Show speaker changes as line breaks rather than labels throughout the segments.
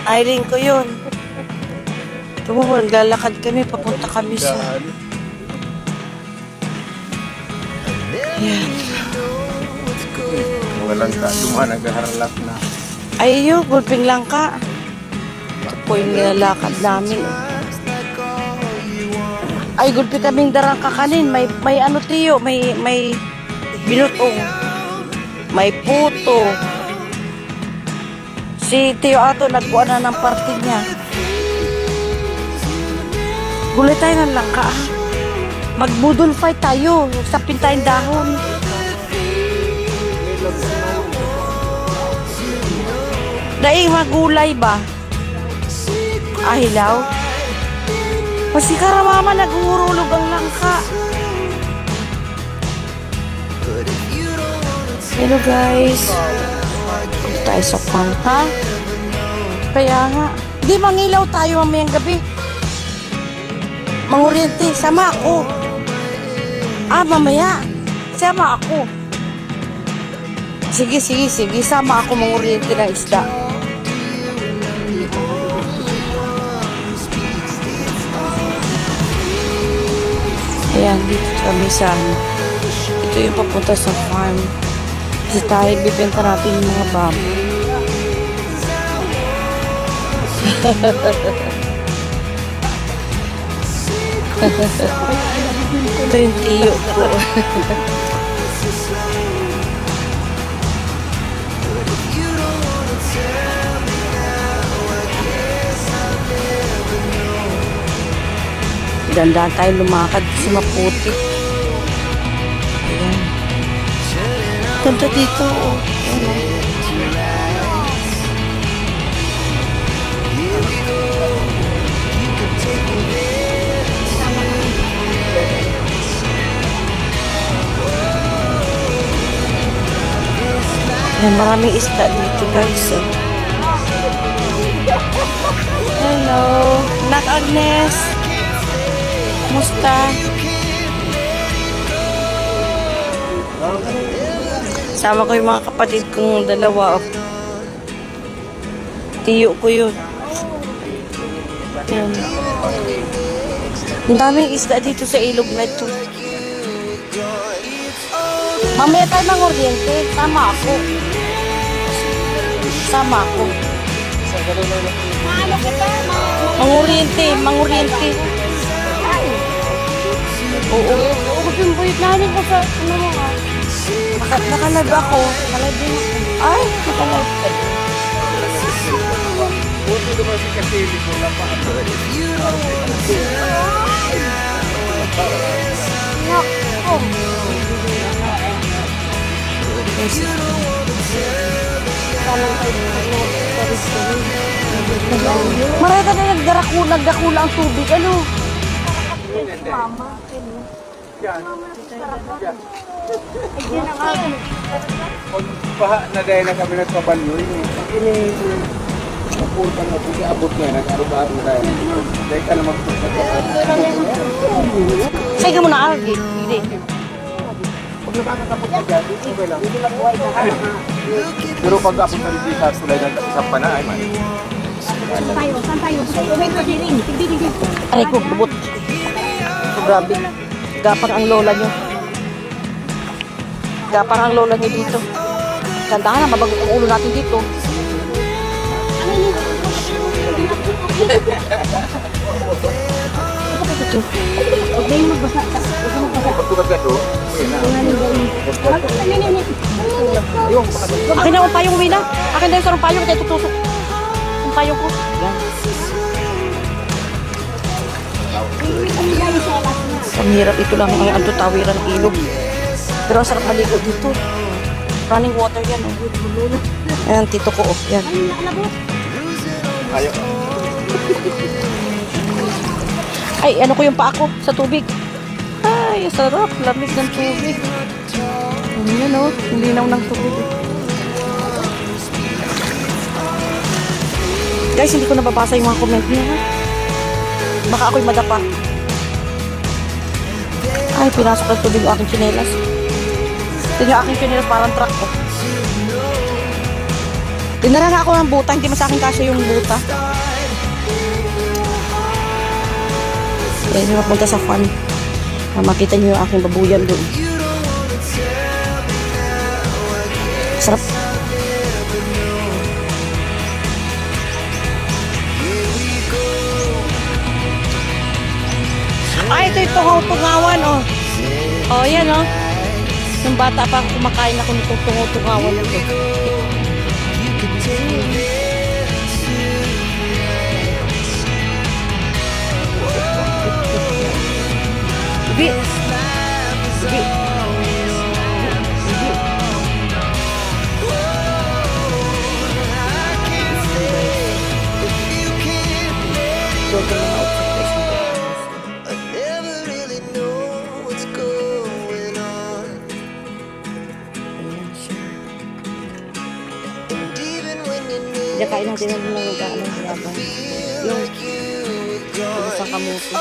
Irene ko yun. Ito mo, naglalakad kami, papunta kami sa... Yan.
Walang ka, naghaharlap na.
Ay, yun, gulping lang ka. Ito po yung nilalakad namin. Ay, gulpi kaming darang kakanin. May ano, Tiyo, may binutong. May puto. Si Tiyo Ato, nagkuha na ng party niya. Gulay tayo ng langka. Magbudol fight tayo. Sapin tayong dahon. Daing magulay ba? Ah, hilaw? Masikara mama, nagurulog ang langka. Hello guys. Punta tayo sa farm, ha? Kaya nga. Di mangilaw tayo mamayang gabi. Manguryente, sama ako. Ah, mamaya. Sama ako. Sige, sama ako manguryente ng isda. Ayan, dito kami sa ito yung papunta sa farm. Kasi tayo, bibenta natin yung mga baboy. Ito yung tiyo ko. Ganda tayo lumakad sa maputi. Ayan. Ganda dito. Oh. Ayan, maraming isda dito guys. Hello, Nak Agnes. Musta? Sama ko yung mga kapatid kong dalawa. Tiyo ko yun. Ayan. Ang daming isda dito sa ilog na ito. Mamaya tayo mang-oriente. Sama ako. Mang-oriente. Oo. Buyot namin ko sa ano mo ka. Nakalive ako. Nakalive din ako. Ay, nakalive ka.
Buto naman si Kasili ko na pa.
Marami na nagdakula ang tubig. Ano? Mama.
Paha na dahil na kami nagpabanyoy. Ini mapunta na po abot na nag-arubaro dahil. Dahil ka na magpunta ka.
Say ka muna algi. Hindi.
Pag nakakatapot ka dyan, okay lang. Pero pag abot na rin sa tulay ng isang pa na ay man.
Saan tayo? Uwing ko din rin. Tigdi.
Aray ko, bubot. Grabe. Gapang ang lola nyo. Dito. Kantahan na, mabagot ang ulo natin dito.
Huwag na yung magbasa.
Pagtukat ka doon,
Akin na ang payong, Wina. Akin na yung sarong payong, tayo tutusok. Ang payong ko. Yan. Ang hirap, ito lang ang tutawiran ng ilog. Pero ang sarap maligo dito. Running water yan. Oh. Ayan, tito ko. Oh. Yan.
ayaw.
Ay, ano ko yung paa ko sa tubig. Ay, sarap. Lamig ng tubig. Yan o. Linaw ng tubig. Guys, hindi ko nababasa yung mga comment niya. Baka ako'y madapa. Ay, pinasok ng tubig ang aking tsinelas. Ito yung aking tsinelas parang truck ko. Dinarara ako ng buta, hindi man sa akin kasya yung buta. Eh, mapunta sa farm. Makita niyo yung aking babuyan doon. Sarap. Ay, ito yung tungaw-tungawan, oh. Oh, yan, oh. Nung bata pa kumakain ako nitong tungaw-tungawan nito. Bi. Bi. Hindi, kain natin ng mga yaban. Yung isang kamuti.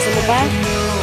Gusto mo ba?